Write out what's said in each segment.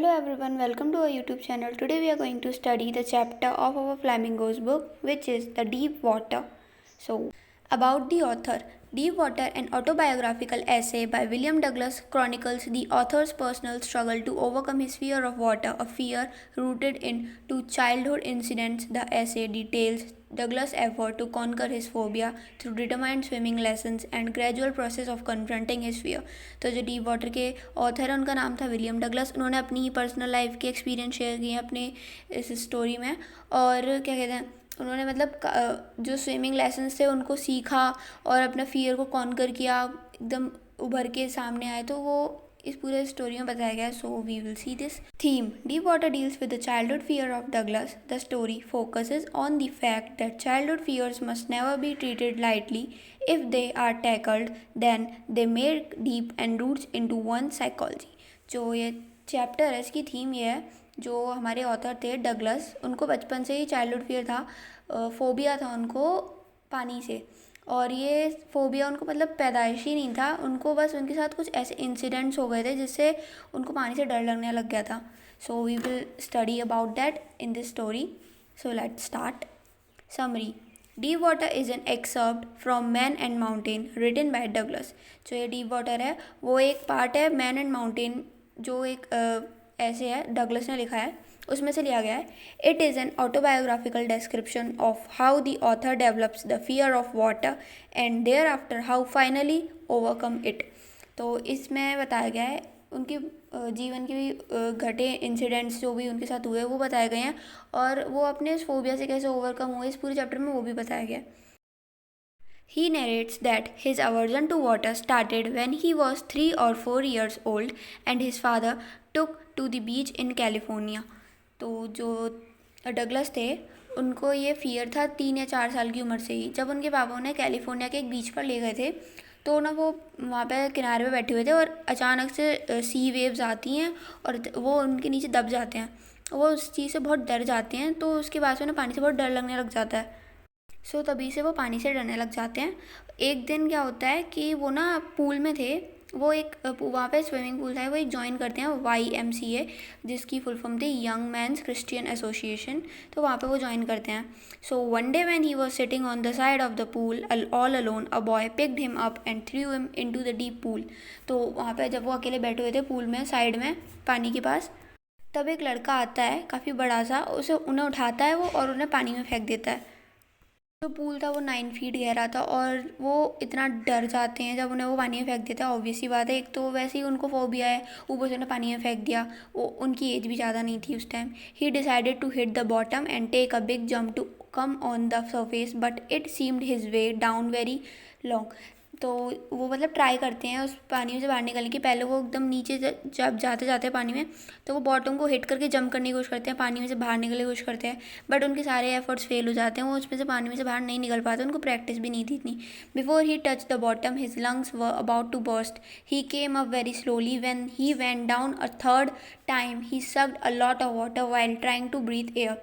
Hello everyone, welcome to our YouTube channel. Today we are going to study the chapter of our Flamingos book, which is The Deep Water. So, about the author. Deep Water, an autobiographical essay by William Douglas, chronicles the author's personal struggle to overcome his fear of water, a fear rooted in two childhood incidents. The essay details Douglas' effort to conquer his phobia through determined swimming lessons and gradual process of confronting his fear. तो जो deep water के author है उनका नाम था William Douglas. उन्होंने अपनी ही personal life के एक्सपीरियंस शेयर किए हैं अपने इस स्टोरी में. और क्या कहते हैं, उन्होंने मतलब जो स्विमिंग लेसन्स थे उनको सीखा और अपना फियर को कॉन्कर किया, एकदम उभर के सामने आए. तो वो इस पूरे स्टोरी में बताया गया है. So we will see this theme. Deep water deals with the childhood fear of Douglas. The story focuses on the fact that childhood fears must never be treated lightly. If they are tackled, then they make deep and roots into one's psychology. जो ये chapter है इसकी theme ये है. जो हमारे author थे Douglas, उनको बचपन से ही चाइल्डहुड फियर था, फोबिया था उनको पानी से. और ये फोबिया उनको मतलब पैदाइशी नहीं था, उनको बस उनके साथ कुछ ऐसे इंसिडेंट्स हो गए थे जिससे उनको पानी से डर लगने लग गया था. So we will study about that in this story. So let's start. Summary. Deep water is an excerpt from man and mountain written by Douglas. जो ये डीप वाटर है वो एक पार्ट है मैन एंड माउंटेन, जो एक ऐसे है डगलस ने लिखा है, उसमें से लिया गया है. It is an autobiographical description of how the author develops the fear of water and thereafter how finally overcome it. तो इसमें बताया गया है उनकी जीवन की भी घटे इंसिडेंट्स जो भी उनके साथ हुए वो बताए गए हैं, और वो अपने इस फोबिया से कैसे ओवरकम हुए इस पूरे चैप्टर में वो भी बताया गया. He narrates that his aversion to water started when he was 3 or 4 years old and his father took to the beach in California. तो जो डगलस थे उनको ये फियर था 3 या 4 साल की उम्र से ही, जब उनके पापा उन्हें कैलिफोर्निया के एक बीच पर ले गए थे. तो ना वो वहाँ पे किनारे पे बैठे हुए थे और अचानक से सी वेव्स आती हैं और वो उनके नीचे दब जाते हैं. वो उस चीज़ से बहुत डर जाते हैं, तो उसके बाद से उन्हें पानी से बहुत डर लगने लग जाता है. सो तभी से वो पानी से डरने लग जाते हैं. एक दिन क्या होता है कि वो ना पूल में थे, वो एक वहाँ पे स्विमिंग पूल था, वो एक ज्वाइन करते हैं YMCA, जिसकी फुल फॉर्म थी यंग मैंस क्रिश्चियन एसोसिएशन. तो वहाँ पे वो ज्वाइन करते हैं. So one day when he was sitting on the side of the pool all alone, a boy picked him up and through him into the deep pool. तो वहाँ पे जब वो अकेले बैठे हुए थे पूल में साइड में पानी के पास, तब एक लड़का आता है काफ़ी बड़ा सा, उसे उन्हें उठाता है वो और उन्हें पानी में फेंक देता है. जो पूल था वो 9 फीट गहरा था और वो इतना डर जाते हैं जब उन्हें वो पानी में फेंक देता है. ऑब्वियस सी बात है, एक तो वैसे ही उनको फोबिया है, ऊपर से उन्हें पानी में फेंक दिया. वो उनकी एज भी ज़्यादा नहीं थी उस time. He decided to hit the bottom and take a big jump to come on the surface, but it seemed his way down very long. तो वो मतलब ट्राई करते हैं उस पानी में से बाहर निकलने की. पहले वो एकदम नीचे जब जाते जाते हैं पानी में, तो वो बॉटम को हिट करके जंप करने की कोशिश करते हैं, पानी में से बाहर निकलने की कोशिश करते हैं, बट उनके सारे एफर्ट्स फेल हो जाते हैं. वो उसमें से पानी में से बाहर नहीं निकल पाते, उनको प्रैक्टिस भी नहीं थी इतनी. Before he touch the bottom his lungs were about to burst. He came up very slowly. When he went down a third time he sucked a lot of water while trying to breathe air.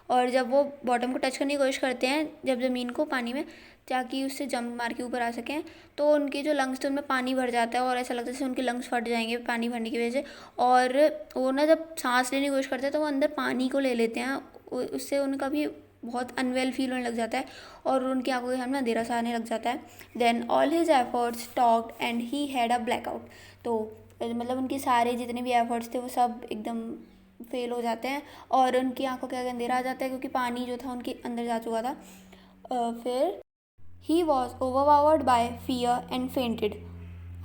और जब वो bottom को touch करने की कोशिश करते हैं, जब ज़मीन को पानी में, ताकि उससे जंप मार के ऊपर आ सकें, तो उनके जो लंग्स थे उनमें पानी भर जाता है और ऐसा लगता है जैसे उनके लंग्स फट जाएंगे पानी भरने की वजह से. और वो ना जब सांस लेने की कोशिश करते हैं तो वो अंदर पानी को ले लेते हैं, उससे उनका भी बहुत अनवेल फील होने लग जाता है और उनकी आंखों के सामने अंधेरा सा आने लग जाता है. Then all his efforts talked and he had a blackout. तो मतलब उनके सारे जितने भी एफर्ट्स थे वो सब एकदम फेल हो जाते हैं और उनकी आंखों के आगे अंधेरा आ जाता है, क्योंकि पानी जो था उनके अंदर जा चुका था. फिर he was overpowered by fear and fainted.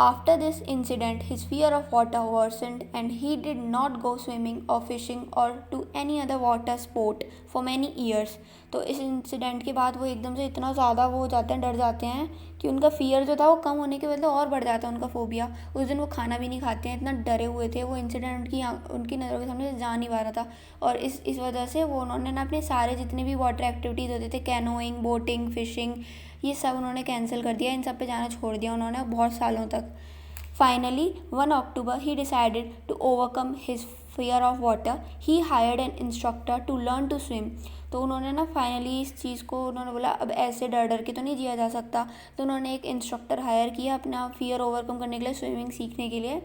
After this incident, his fear of water worsened and he did not go swimming or fishing or to any other water sport for many years. तो इस incident के बाद वो एकदम से इतना ज़्यादा वो हो जाते हैं, डर जाते हैं कि उनका फियर जो था वो कम होने के बदले और बढ़ जाता है उनका फोबिया. उस दिन वो खाना भी नहीं खाते हैं, इतना डरे हुए थे. वो इंसिडेंट उनकी नज़रों के सामने से जा नहीं पा रहा था, और इस वजह से वो उन्होंने ना अपने सारे जितने भी वाटर एक्टिविटीज़ होते थे, कैनोइंग, बोटिंग, फिशिंग, ये सब उन्होंने कैंसिल कर दिया. इन सब पे जाना छोड़ दिया उन्होंने बहुत सालों तक. Finally, 1 October, he decided to overcome his fear of water. He hired an instructor to learn to swim. तो उन्होंने ना फाइनली इस चीज़ को उन्होंने बोला अब ऐसे डर डर के तो नहीं जिया जा सकता. तो उन्होंने एक इंस्ट्रक्टर हायर किया अपना फियर ओवरकम करने के लिए, स्विमिंग सीखने के लिए.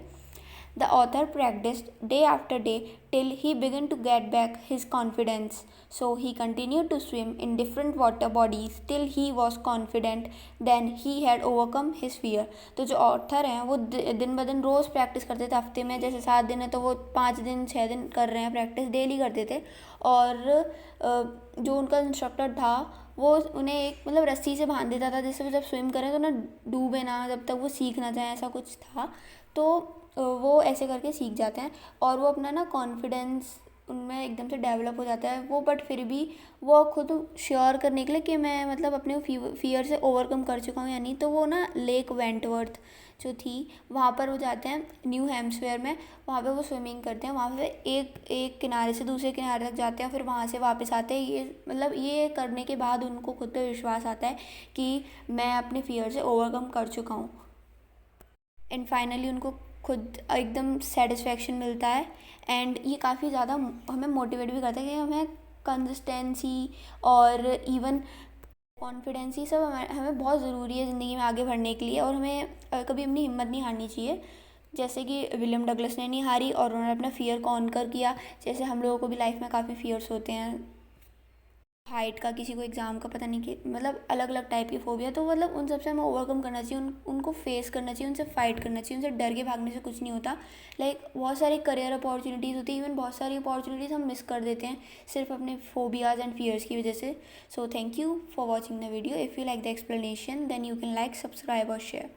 The author practiced day after day till he began to get back his confidence. So he continued to swim in different water bodies till he was confident. Then he had overcome his fear. तो जो author हैं वो दिन ब दिन रोज़ practice करते थे. हफ्ते में जैसे 7 दिन है तो वो 5 दिन 6 दिन कर रहे हैं प्रैक्टिस, डेली करते थे. और जो उनका इंस्ट्रक्टर था वो उन्हें एक मतलब रस्सी से बांध देता था, जिससे वो जब स्विम करें तो ना डूबे ना, जब तक वो सीख ना जाए, ऐसा कुछ था. तो वो ऐसे करके सीख जाते हैं और वो अपना ना कॉन्फिडेंस उनमें एकदम से डेवलप हो जाता है वो. बट फिर भी वो खुद श्योर करने के लिए कि मैं मतलब अपने फियर से ओवरकम कर चुका हूँ या नहीं, तो वो ना लेक वेंटवर्थ जो थी वहाँ पर वो जाते हैं न्यू हैम्पशायर में. वहाँ पे वो स्विमिंग करते हैं. वहाँ पे एक किनारे से दूसरे किनारे तक जाते हैं, फिर वहाँ से वापस आते हैं. ये मतलब ये करने के बाद उनको खुद पे विश्वास आता है कि मैं अपने फियर से ओवरकम कर चुका हूँ. एंड फाइनली उनको खुद एकदम सेटिस्फेक्शन मिलता है. एंड ये काफ़ी ज़्यादा हमें मोटिवेट भी करता है कि हमें कंसिस्टेंसी और इवन कॉन्फिडेंस, ये सब हमें बहुत ज़रूरी है ज़िंदगी में आगे बढ़ने के लिए. और हमें कभी अपनी हिम्मत नहीं हारनी चाहिए, जैसे कि विलियम डगलस ने नहीं हारी और उन्होंने अपना फियर कॉन्कर किया. जैसे हम लोगों को भी लाइफ में काफ़ी फियर्स होते हैं, हाइट का, किसी को एग्ज़ाम का, पता नहीं कि मतलब अलग अलग टाइप की फोबिया. तो मतलब उन सबसे हमें ओवरकम करना चाहिए, उनको फेस करना चाहिए, उनसे फाइट करना चाहिए. उनसे डर के भागने से कुछ नहीं होता. लाइक बहुत सारी करियर अपॉर्चुनिटीज़ होती है, इवन बहुत सारी अपॉर्चुनिटीज़ हम मिस कर देते हैं सिर्फ अपने फोबियाज़ एंड फियर्स की वजह से. So thank you for watching the video. If you like the explanation then you can like, subscribe और शेयर.